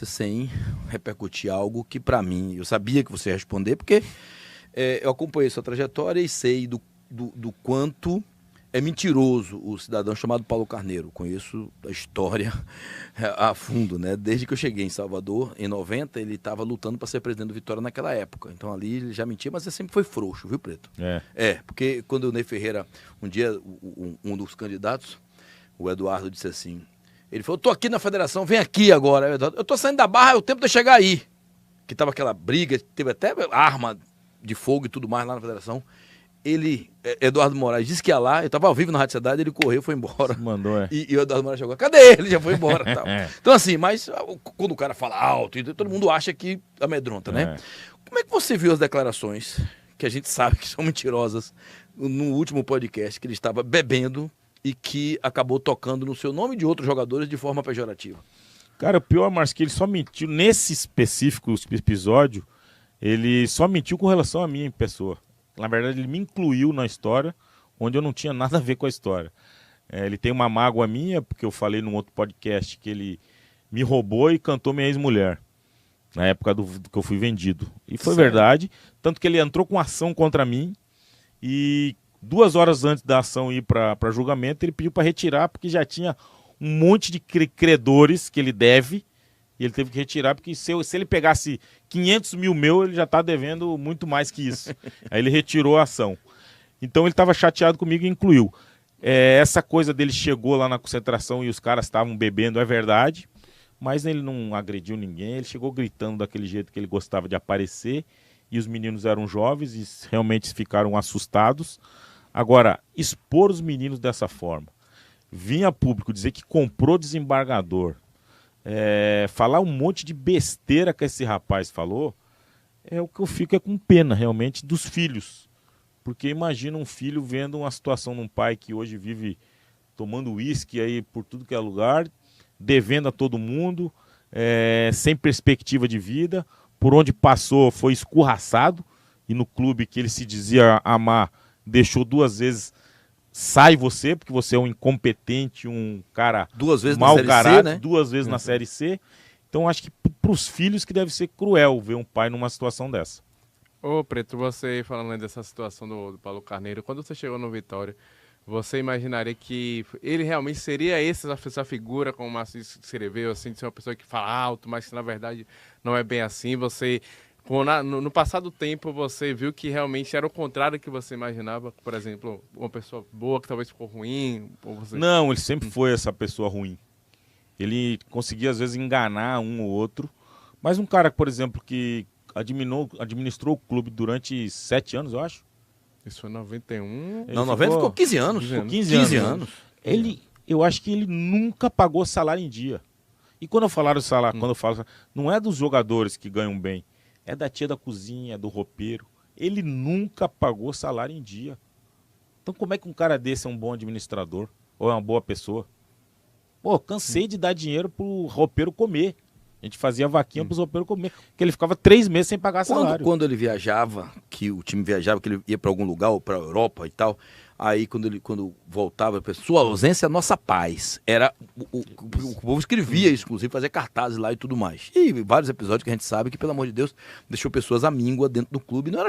sem repercutir algo que, para mim, eu sabia que você ia responder, porque eu acompanhei sua trajetória e sei do quanto é mentiroso o cidadão chamado Paulo Carneiro. Conheço a história a fundo, né? Desde que eu cheguei em Salvador, em 90, ele estava lutando para ser presidente do Vitória naquela época. Então ali ele já mentia, mas ele sempre foi frouxo, viu, Preto? Porque quando o Ney Ferreira, um dia, um dos candidatos, o Eduardo, disse assim, ele falou, eu tô aqui na federação, vem aqui agora. Eu tô saindo da Barra, é o tempo de eu chegar aí. Que tava aquela briga, teve até arma de fogo e tudo mais lá na federação. Ele, Eduardo Moraes, disse que ia lá, eu estava ao vivo na Rádio Cidade, ele correu, foi embora. Mandou, E o Eduardo Moraes chegou, cadê ele? Já foi embora. Tal. Então assim, mas quando o cara fala alto, todo mundo acha que amedronta, né? Como é que você viu as declarações, que a gente sabe que são mentirosas, no último podcast, que ele estava bebendo e que acabou tocando no seu nome e de outros jogadores de forma pejorativa? Cara, o pior, Márcio, que ele só mentiu, nesse específico episódio, ele só mentiu com relação a mim em pessoa. Na verdade, ele me incluiu na história, onde eu não tinha nada a ver com a história. Ele tem uma mágoa minha, porque eu falei num outro podcast que ele me roubou e cantou minha ex-mulher, na época do que eu fui vendido. E foi verdade, tanto que ele entrou com ação contra mim, e 2 horas antes da ação ir para julgamento, ele pediu para retirar, porque já tinha um monte de credores que ele deve, e ele teve que retirar, porque se ele pegasse 500 mil meu, ele já está devendo muito mais que isso. Aí ele retirou a ação. Então ele estava chateado comigo e incluiu. Essa coisa dele chegou lá na concentração e os caras estavam bebendo, é verdade, mas ele não agrediu ninguém, ele chegou gritando daquele jeito que ele gostava de aparecer, e os meninos eram jovens e realmente ficaram assustados. Agora, expor os meninos dessa forma, vir a público dizer que comprou desembargador, falar um monte de besteira que esse rapaz falou, o que eu fico com pena realmente dos filhos, porque imagina um filho vendo uma situação de um pai que hoje vive tomando uísque aí por tudo que é lugar, devendo a todo mundo, sem perspectiva de vida, por onde passou foi escorraçado, e no clube que ele se dizia amar, deixou 2 vezes, sai você, porque você é um incompetente, um cara 2 vezes mau na Série caráter, C, né? 2 vezes na Série C. Então acho que para os filhos que deve ser cruel ver um pai numa situação dessa. Ô Preto, você falando dessa situação do Paulo Carneiro, quando você chegou no Vitória, você imaginaria que ele realmente seria essa figura, como o Márcio escreveu, assim, de ser uma pessoa que fala alto, mas que na verdade não é bem assim? Você... No passado tempo, você viu que realmente era o contrário do que você imaginava? Por exemplo, uma pessoa boa que talvez ficou ruim? Ou você... Não, ele sempre foi essa pessoa ruim. Ele conseguia, às vezes, enganar um ou outro. Mas um cara, por exemplo, que administrou o clube durante 7 anos, eu acho. Isso foi em 91? Não, 90 ficou 15 anos. Ficou 15 anos. Eu acho que ele nunca pagou salário em dia. E quando eu falo salário, não é dos jogadores que ganham bem. É da tia da cozinha, é do roupeiro. Ele nunca pagou salário em dia. Então como é que um cara desse é um bom administrador? Ou é uma boa pessoa? Pô, cansei de dar dinheiro pro roupeiro comer. A gente fazia vaquinha pros roupeiros comer. Porque ele ficava 3 meses sem pagar salário. Quando ele viajava, que o time viajava, que ele ia para algum lugar, ou para a Europa e tal, aí quando voltava, sua ausência é nossa paz. Era o povo escrevia isso, inclusive fazia cartazes lá e tudo mais. E vários episódios que a gente sabe que, pelo amor de Deus, deixou pessoas à míngua dentro do clube. Não era